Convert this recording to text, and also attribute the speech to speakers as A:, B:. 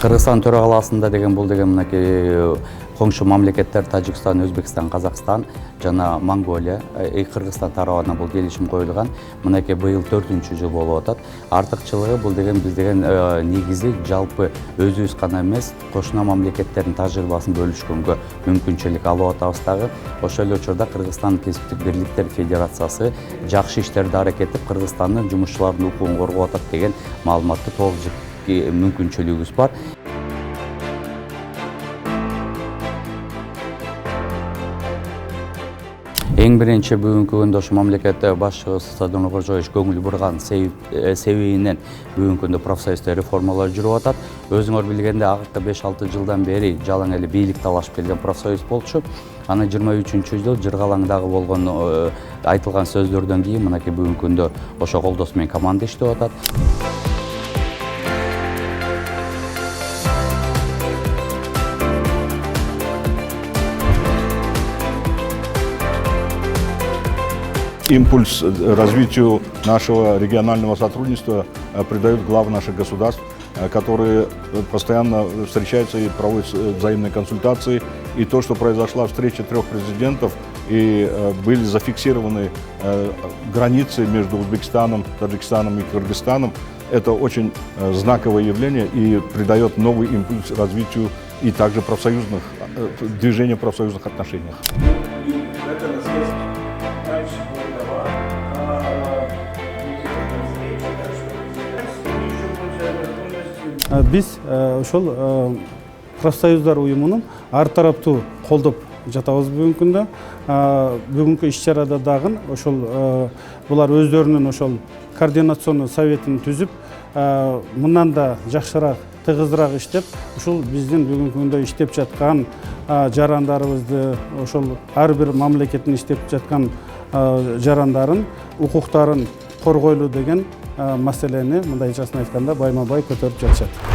A: Кыргызстан төрагаласында деген бул деген мынакей коңшу мамлекеттер Тажикстан, Өзбекстан, Казакстан жана Монголия, Кыргызстан тарабынан бул келишим коюлган. Мынакей быйыл 4-жыл болуп атат. Артыкчылыгы бул деген биз деген негизи жалпы өзүбүз гана эмес, кошуна мамлекеттердин тажрыйбасын бөлүшкөнгө мүмкүнчүлүк алып атабыз дагы. Ошол эле учурда Кыргызстан кесиптик бирликтер федерациясы жакшы иштерди аракеттеп Кыргызстандын жумушчуларынын укугун коргоп атат деген маалыматты толук мүмкүнчүлүгүбүз бар. Эң биринчи бүгүнкү күндө ушу мамлекет башчысы Садыр Нуркожоевич көңүл бурган себебинен бүгүнкү күндө профсоюзда реформалар жүрүп атат. Өзүңөр билгендей, акыркы 5-6 жылдан бери жалаң эле бийлик талашып келген профсоюз болчу. Аны 23-жыл Жыргалаңдагы болгон айтылган сөздөрдөн кийин мынакей бүгүнкү күндө ошо колдоосу менен команда иштеп атат.
B: Импульс развитию нашего регионального сотрудничества придают главы наших государств, которые постоянно встречаются и проводят взаимные консультации. И то, что произошла встреча 3 президентов, и были зафиксированы границы между Узбекистаном, Таджикистаном и Кыргызстаном, это очень знаковое явление и придает новый импульс развитию и также движения в профсоюзных отношениях.
C: Биз ошол профсоюздар уюмунун ар тараптуу колдоп жатабыз бүгүнкү күндө. Бүгүнкү иш-чарада дагы ошол булар өздөрүнүн ошол координационный советин түзүп, мындан да жакшыраак, тыгызыраак иштеп, ушул биздин бүгүнкү күндө иштеп жаткан жарандарыбызды, ошол ар бир мамлекеттин иштеп жаткан жарандарын, укуктарын коргойлу деген маселени мындайчасын айтканда байма-бай көтөрүп жатышат.